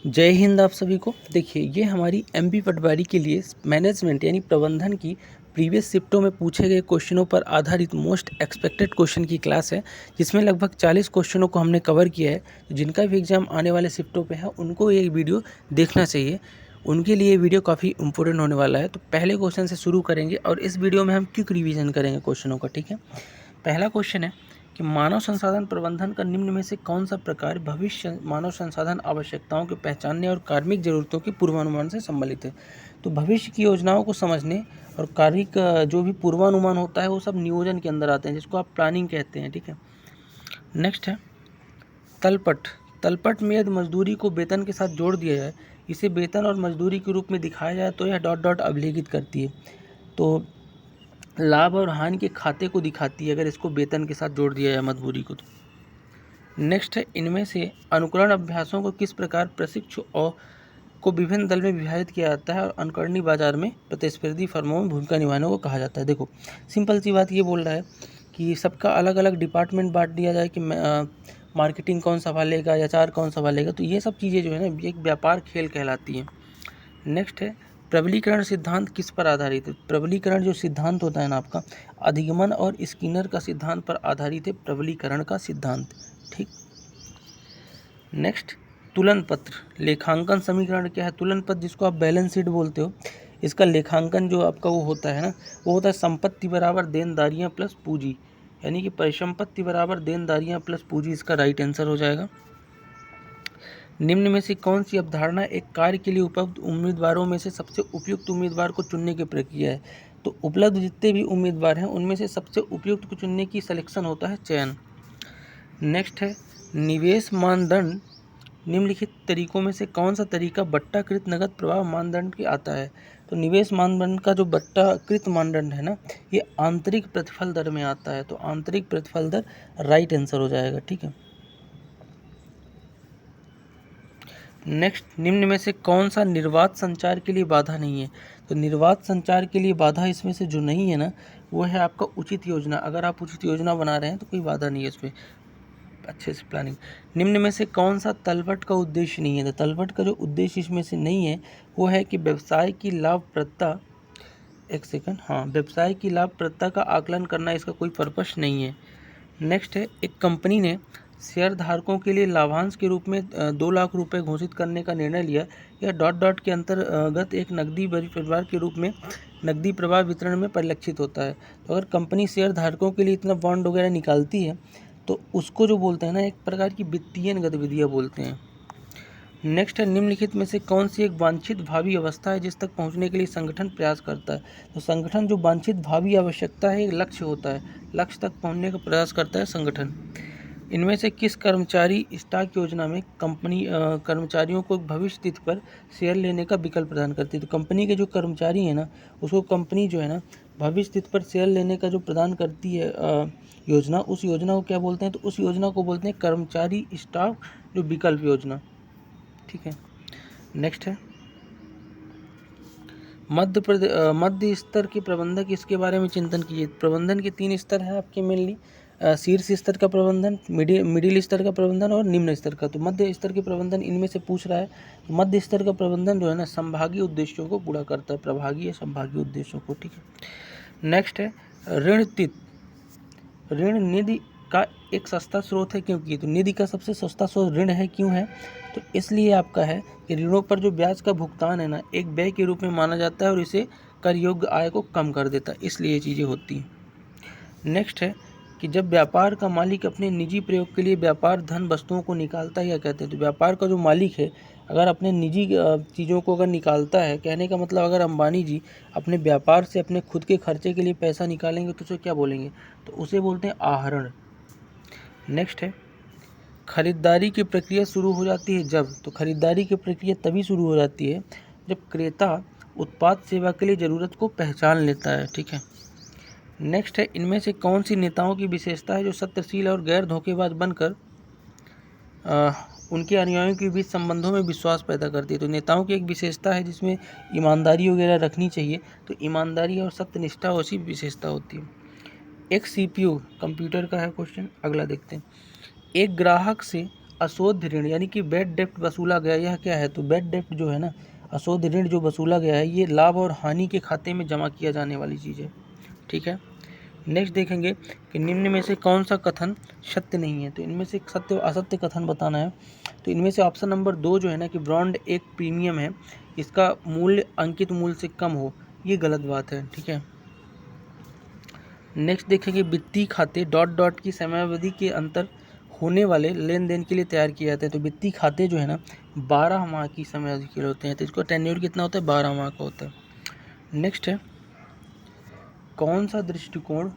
जय हिंद आप सभी को। देखिए, ये हमारी एमपी पटवारी के लिए मैनेजमेंट यानी प्रबंधन की प्रीवियस शिफ्टों में पूछे गए क्वेश्चनों पर आधारित मोस्ट एक्सपेक्टेड क्वेश्चन की क्लास है, जिसमें लगभग 40 क्वेश्चनों को हमने कवर किया है। तो जिनका भी एग्जाम आने वाले शिफ्टों पे है उनको ये वीडियो देखना चाहिए, उनके लिए ये वीडियो काफ़ी इंपॉर्टेंट होने वाला है। तो पहले क्वेश्चन से शुरू करेंगे और इस वीडियो में हम क्विक रिवीजन करेंगे क्वेश्चनों का। ठीक है, पहला क्वेश्चन है कि मानव संसाधन प्रबंधन का निम्न में से कौन सा प्रकार भविष्य मानव संसाधन आवश्यकताओं के पहचानने और कार्मिक जरूरतों के पूर्वानुमान से संबंधित है। तो भविष्य की योजनाओं को समझने और कार्मिक जो भी पूर्वानुमान होता है वो सब नियोजन के अंदर आते हैं, जिसको आप प्लानिंग कहते हैं। ठीक है, नेक्स्ट है तलपट। तलपट में यदि मजदूरी को वेतन के साथ जोड़ दिया जाए, इसे वेतन और मजदूरी के रूप में दिखाया जाए तो यह डॉट डॉट अभिलेखित करती है। तो लाभ और हानि के खाते को दिखाती है अगर इसको वेतन के साथ जोड़ दिया जाए मजदूरी को। तो नेक्स्ट है, इनमें से अनुकरण अभ्यासों को किस प्रकार प्रशिक्षु और को विभिन्न दल में विभाजित किया जाता है और अनुकरणीय बाजार में प्रतिस्पर्धी फर्मों में भूमिका निभाने को कहा जाता है। देखो, सिंपल सी बात ये बोल रहा है कि सबका अलग अलग डिपार्टमेंट बांट दिया जाए कि मार्केटिंग कौन संभालेगा, एचआर कौन संभालेगा। तो ये सब चीज़ें जो है ना एक व्यापार खेल कहलाती हैं। नेक्स्ट है, प्रबलीकरण सिद्धांत किस पर आधारित है। प्रबलीकरण जो सिद्धांत होता है ना आपका, अधिगमन और स्किनर का सिद्धांत पर आधारित है प्रबलीकरण का सिद्धांत। ठीक, नेक्स्ट, तुलन पत्र लेखांकन समीकरण क्या है। तुलन पत्र जिसको आप बैलेंस शीट बोलते हो, इसका लेखांकन जो आपका वो होता है ना, वो होता है संपत्ति बराबर देनदारियां प्लस पूंजी, यानी कि परिसंपत्ति बराबर देनदारियां प्लस पूंजी। इसका राइट आंसर हो जाएगा। निम्न में से कौन सी अवधारणा एक कार्य के लिए उपलब्ध उम्मीदवारों में से सबसे उपयुक्त उम्मीदवार को चुनने की प्रक्रिया है। तो उपलब्ध जितने भी उम्मीदवार हैं उनमें से सबसे उपयुक्त को चुनने की सिलेक्शन होता है चयन। नेक्स्ट है, निवेश मानदंड निम्नलिखित तरीकों में से कौन सा तरीका बट्टाकृत नगद प्रवाह मानदंड के आता है। तो निवेश मानदंड का जो बट्टाकृत मानदंड है ना, ये आंतरिक प्रतिफल दर में आता है। तो आंतरिक प्रतिफल दर राइट आंसर हो जाएगा। ठीक है, नेक्स्ट, निम्न में से कौन सा निर्वात संचार के लिए बाधा नहीं है। तो निर्वात संचार के लिए बाधा इसमें से जो नहीं है ना, वो है आपका उचित योजना। अगर आप उचित योजना बना रहे हैं तो कोई बाधा नहीं है इसमें, अच्छे से प्लानिंग। निम्न में से कौन सा तलवट का उद्देश्य नहीं है। तो तलवट का जो उद्देश्य इसमें से नहीं है वो है कि व्यवसाय की लाभप्रदता, एक सेकंड, हाँ, व्यवसाय की लाभप्रदता का आकलन करना इसका कोई पर्पस नहीं है। नेक्स्ट है, एक कंपनी ने शेयर धारकों के लिए लाभांश के रूप में 2 लाख रुपए घोषित करने का निर्णय लिया। यह डॉट डॉट के अंतर्गत एक नकदी परिवार के रूप में नकदी प्रवाह वितरण में परिलक्षित होता है। तो अगर कंपनी शेयर धारकों के लिए इतना बॉन्ड वगैरह निकालती है तो उसको जो बोलते हैं ना, एक प्रकार की वित्तीय गतिविधियाँ बोलते हैं। नेक्स्ट है, निम्नलिखित में से कौन सी एक वांछित भावी अवस्था है जिस तक पहुंचने के लिए संगठन प्रयास करता है। तो संगठन जो वांछित भावी आवश्यकता है एक लक्ष्य होता है, लक्ष्य तक पहुंचने का प्रयास करता है संगठन। इनमें से किस कर्मचारी स्टॉक योजना में कंपनी कर्मचारियों को भविष्य तिथि पर शेयर लेने का विकल्प प्रदान करती है। तो कंपनी के जो कर्मचारी हैं ना, उसको कंपनी जो है ना भविष्य तिथि पर शेयर लेने का जो प्रदान करती है योजना, उस योजना को क्या बोलते हैं। तो उस योजना को बोलते हैं कर्मचारी स्टॉक जो विकल्प योजना। ठीक है, नेक्स्ट है, मध्य स्तर के प्रबंधक, इसके बारे में चिंतन कीजिए। प्रबंधन के 3 स्तर हैं आपके मेनली, शीर्ष स्तर का प्रबंधन, मिडिल स्तर का प्रबंधन और निम्न स्तर का। तो मध्य स्तर के प्रबंधन इनमें से पूछ रहा है। तो मध्य स्तर का प्रबंधन जो है ना संभागीय उद्देश्यों को पूरा करता है, प्रभागीय या संभागीय उद्देश्यों को। ठीक है, नेक्स्ट है, ऋण निधि का एक सस्ता स्रोत है क्योंकि। तो निधि का सबसे सस्ता स्रोत ऋण है, क्यों है। तो इसलिए आपका है कि ऋणों पर जो ब्याज का भुगतान है ना एक व्यय के रूप में माना जाता है और इसे कर योग्य आय को कम कर देता है, इसलिए ये चीज़ें होती हैं। नेक्स्ट है कि जब व्यापार का मालिक अपने निजी प्रयोग के लिए व्यापार धन वस्तुओं को निकालता है, क्या कहते हैं। तो व्यापार का जो मालिक है अगर अपने निजी चीज़ों को अगर निकालता है, कहने का मतलब अगर अंबानी जी अपने व्यापार से अपने खुद के खर्चे के लिए पैसा निकालेंगे तो उसे क्या बोलेंगे। तो उसे बोलते हैं आहरण। नेक्स्ट है, खरीदारी की प्रक्रिया शुरू हो जाती है जब। तो खरीदारी की प्रक्रिया तभी शुरू हो जाती है जब क्रेता उत्पाद सेवा के लिए ज़रूरत को पहचान लेता है। ठीक है, नेक्स्ट है, इनमें से कौन सी नेताओं की विशेषता है जो सत्यशील और गैर धोखेबाज बनकर उनके अनुयायियों के बीच संबंधों में विश्वास पैदा करती है। तो नेताओं की एक विशेषता है जिसमें ईमानदारी वगैरह रखनी चाहिए। तो ईमानदारी और सत्यनिष्ठा ऐसी विशेषता होती है। एक CPU कंप्यूटर का है क्वेश्चन, अगला देखते हैं। एक ग्राहक से अशोध ऋण यानी कि बैड डेप्ट वसूला गया, यह क्या है? तो बैड डेप्ट जो है ना, अशोध ऋण जो वसूला गया है, ये लाभ और हानि के खाते में जमा किया जाने वाली चीज़ है, ठीक है। नेक्स्ट देखेंगे कि निम्न में से कौन सा कथन सत्य नहीं है। तो इनमें से सत्य असत्य कथन बताना है। तो इनमें से ऑप्शन नंबर 2 जो है ना कि बॉन्ड एक प्रीमियम है, इसका मूल्य अंकित मूल्य से कम हो, ये गलत बात है, ठीक है। नेक्स्ट देखेंगे वित्तीय खाते डॉट डॉट की समयावधि के अंतर होने वाले लेन देन के लिए तैयार किए जाते हैं। तो वित्तीय खाते जो है ना 12 माह की समयावधि के लिए होते हैं, तो इसको टेन्योर कितना होता है? 12 माह का होता है। नेक्स्ट है कौन सा दृष्टिकोण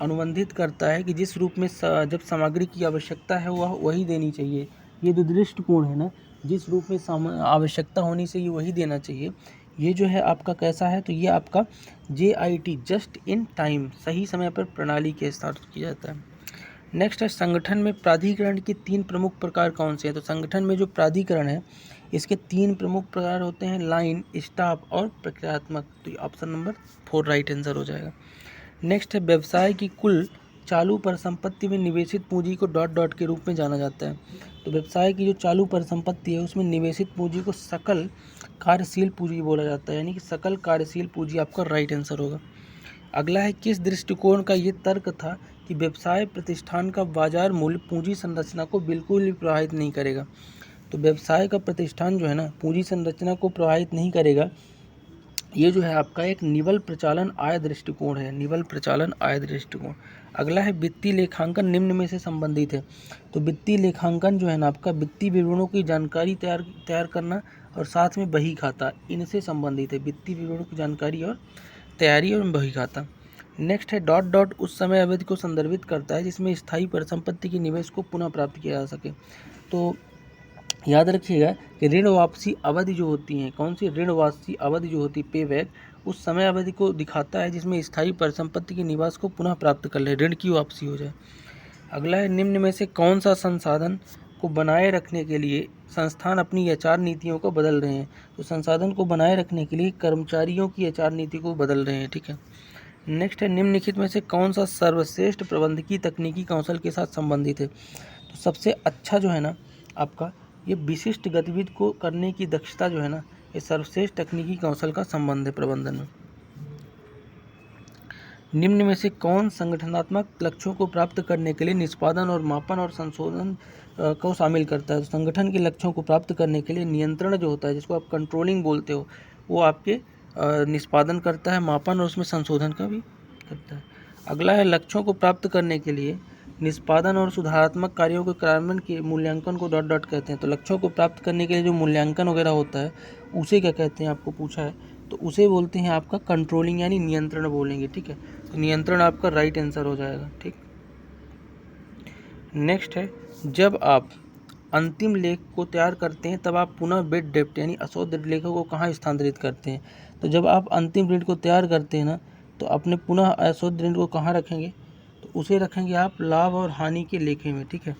अनुबंधित करता है कि जिस रूप में जब सामग्री की आवश्यकता है वह वही देनी चाहिए। ये जो दृष्टिकोण है ना, जिस रूप में आवश्यकता होनी चाहिए वही देना चाहिए, ये जो है आपका कैसा है? तो ये आपका JIT जस्ट इन टाइम, सही समय पर प्रणाली के साथ किया जाता है। नेक्स्ट है संगठन में प्राधिकरण के 3 प्रमुख प्रकार कौन से हैं? तो संगठन में जो प्राधिकरण है इसके 3 प्रमुख प्रकार होते हैं, लाइन, स्टाफ और प्रक्रियात्मक। तो ये ऑप्शन नंबर 4 राइट आंसर हो जाएगा। नेक्स्ट है व्यवसाय की कुल चालू परिसंपत्ति में निवेशित पूंजी को डॉट डॉट के रूप में जाना जाता है। तो व्यवसाय की जो चालू परिसंपत्ति है उसमें निवेशित पूंजी को सकल कार्यशील पूंजी बोला जाता है, यानी कि सकल कार्यशील पूंजी आपका राइट आंसर होगा। अगला है किस दृष्टिकोण का ये तर्क था कि व्यवसाय प्रतिष्ठान का बाजार मूल्य पूंजी संरचना को बिल्कुल भी प्रभावित नहीं करेगा। तो व्यवसाय का प्रतिष्ठान जो है ना पूंजी संरचना को प्रभावित नहीं करेगा, ये जो है आपका एक निवल प्रचालन आय दृष्टिकोण है, निवल प्रचालन आय दृष्टिकोण। अगला है वित्तीय लेखांकन निम्न में से संबंधित है। तो वित्तीय लेखांकन जो है ना आपका वित्तीय विवरणों की जानकारी तैयार करना और साथ में बही खाता, इनसे संबंधित है। वित्तीय विवरणों की जानकारी और तैयारी और बही खाता। नेक्स्ट है डॉट डॉट उस समय अवधि को संदर्भित करता है जिसमें स्थायी परिसंपत्ति के निवेश को पुनः प्राप्त किया जा सके। तो याद रखिएगा कि ऋण वापसी अवधि जो होती है, कौन सी ऋण वापसी अवधि जो होती है पे बैक, उस समय अवधि को दिखाता है जिसमें स्थायी परिसंपत्ति के निवास को पुनः प्राप्त कर ले, ऋण की वापसी हो जाए। अगला है निम्न में से कौन सा संसाधन को बनाए रखने के लिए संस्थान अपनी HR नीतियों को बदल रहे हैं। तो संसाधन को बनाए रखने के लिए कर्मचारियों की HR नीति को बदल रहे हैं, ठीक है। नेक्स्ट है निम्नलिखित में से कौन सा सर्वश्रेष्ठ प्रबंधकीय तकनीकी कौशल के साथ संबंधित है। तो सबसे अच्छा जो है ना आपका ये विशिष्ट गतिविधि को करने की दक्षता जो है ना, ये सर्वश्रेष्ठ तकनीकी कौशल का संबंध है प्रबंधन में। निम्न में से कौन संगठनात्मक लक्ष्यों को प्राप्त करने के लिए निष्पादन और मापन और संशोधन को शामिल करता है। तो संगठन के लक्ष्यों को प्राप्त करने के लिए नियंत्रण जो होता है, जिसको आप कंट्रोलिंग बोलते हो, वो आपके निष्पादन करता है, मापन और उसमें संशोधन का भी करता है। अगला है लक्ष्यों को प्राप्त करने के लिए निष्पादन और सुधारात्मक कार्यों के कार्यान्वयन के मूल्यांकन को डॉट डॉट कहते हैं। तो लक्ष्यों को प्राप्त करने के लिए जो मूल्यांकन वगैरह होता है उसे क्या कहते हैं, आपको पूछा है, तो उसे बोलते हैं आपका कंट्रोलिंग यानी नियंत्रण बोलेंगे, ठीक है। तो नियंत्रण आपका राइट आंसर हो जाएगा, ठीक। नेक्स्ट है जब आप अंतिम लेख को तैयार करते हैं तब आप पुनः बेड डेप्ट यानी अशोध लेखों को कहाँ स्थानांतरित करते हैं। तो जब आप अंतिम ऋण को तैयार करते हैं ना, तो अपने पुनः अशोध ऋण को कहाँ रखेंगे, तो उसे रखेंगे आप लाभ और हानि के लेखे में, ठीक है।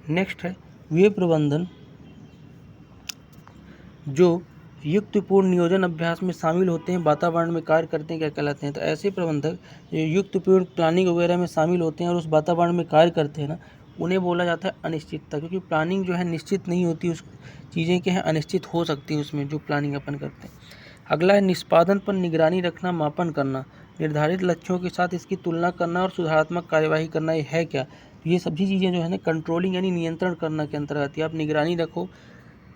नेक्स्ट है व्यय प्रबंधन जो युक्तिपूर्ण नियोजन अभ्यास में शामिल होते हैं, वातावरण में कार्य करते हैं, क्या कहलाते हैं। तो ऐसे प्रबंधक जो युक्तिपूर्ण प्लानिंग वगैरह में शामिल होते हैं और उस वातावरण में कार्य करते हैं ना, उन्हें बोला जाता है अनिश्चितता, क्योंकि प्लानिंग जो है निश्चित नहीं होती, उस चीज़ें क्या है अनिश्चित हो सकती हैं उसमें जो प्लानिंग अपन करते हैं। अगला है निष्पादन पर निगरानी रखना, मापन करना, निर्धारित लक्ष्यों के साथ इसकी तुलना करना और सुधारात्मक कार्यवाही करना, ये है क्या। तो ये सभी चीज़ें जो है ना कंट्रोलिंग यानी नियंत्रण करना के अंतर्गत आती है। आप निगरानी रखो,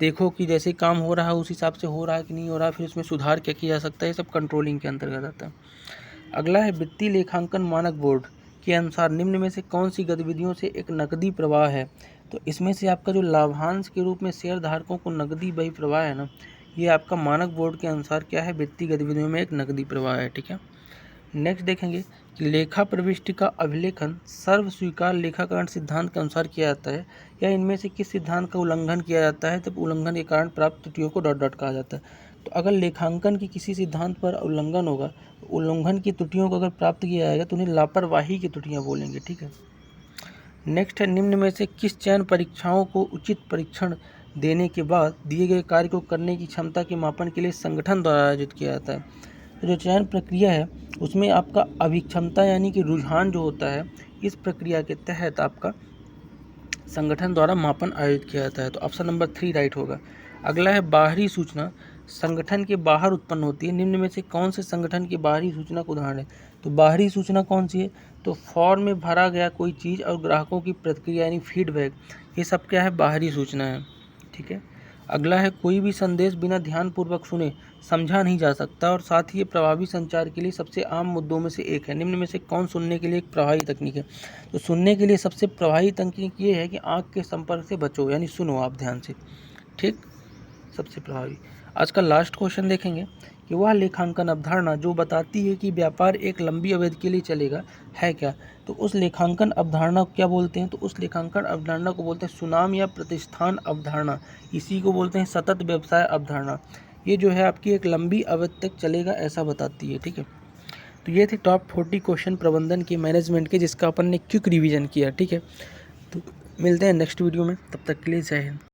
देखो कि जैसे काम हो रहा है उस हिसाब से हो रहा है कि नहीं हो रहा है, फिर उसमें सुधार क्या किया जा सकता है, ये सब कंट्रोलिंग के अंतर्गत आता है। अगला है वित्तीय लेखांकन मानक बोर्ड के अनुसार निम्न में से कौन सी गतिविधियों से एक नकदी प्रवाह है। तो इसमें से आपका जो लाभांश के रूप में शेयर धारकों को नकदी बही प्रवाह है ना, ये आपका मानक बोर्ड के अनुसार क्या है, वित्तीय गतिविधियों में एक नकदी प्रवाह है, ठीक है। नेक्स्ट देखेंगे कि लेखा प्रविष्टि का अभिलेखन सर्व स्वीकार लेखाकरण सिद्धांत के अनुसार किया जाता है, या इनमें से किस सिद्धांत का उल्लंघन किया जाता है, तब उल्लंघन के कारण प्राप्त त्रुटियों को डॉट डॉट कहा जाता है। तो अगर लेखांकन की किसी सिद्धांत पर उल्लंघन होगा, तो उल्लंघन की त्रुटियों को अगर प्राप्त किया जाएगा तो उन्हें लापरवाही की त्रुटियाँ बोलेंगे, ठीक है। नेक्स्ट है निम्न में से किस चयन परीक्षाओं को उचित परीक्षण देने के बाद दिए गए कार्य को करने की क्षमता के मापन के लिए संगठन द्वारा आयोजित किया जाता है। तो जो चयन प्रक्रिया है उसमें आपका अभिक्षमता यानी कि रुझान जो होता है, इस प्रक्रिया के तहत आपका संगठन द्वारा मापन आयोजित किया जाता है। तो ऑप्शन नंबर 3 राइट होगा। अगला है बाहरी सूचना संगठन के बाहर उत्पन्न होती है, निम्न में से कौन से संगठन की बाहरी सूचना का उदाहरण है। तो बाहरी सूचना कौन सी है, तो फॉर्म में भरा गया कोई चीज़ और ग्राहकों की प्रतिक्रिया यानी फीडबैक, ये सब क्या है, बाहरी सूचना है। ठीक है। अगला है कोई भी संदेश बिना ध्यानपूर्वक सुने समझा नहीं जा सकता और साथ ही ये प्रभावी संचार के लिए सबसे आम मुद्दों में से एक है। निम्न में से कौन सुनने के लिए एक प्रभावी तकनीक है। तो सुनने के लिए सबसे प्रभावी तकनीक ये है कि आँख के संपर्क से बचो, यानी सुनो आप ध्यान से। ठीक, सबसे प्रभावी। आज का लास्ट क्वेश्चन देखेंगे कि वह लेखांकन अवधारणा जो बताती है कि व्यापार एक लंबी अवधि के लिए चलेगा है क्या। तो उस लेखांकन अवधारणा को क्या बोलते हैं, तो उस लेखांकन अवधारणा को बोलते हैं सुनाम या प्रतिष्ठान अवधारणा। इसी को बोलते हैं सतत व्यवसाय अवधारणा। ये जो है आपकी एक लंबी अवधि तक चलेगा ऐसा बताती है। ठीक है। तो ये थे टॉप 40 क्वेश्चन प्रबंधन के, मैनेजमेंट के, जिसका अपन ने क्विक रिवीजन किया। ठीक है। तो मिलते हैं नेक्स्ट वीडियो में, तब तक के लिए जय हिंद।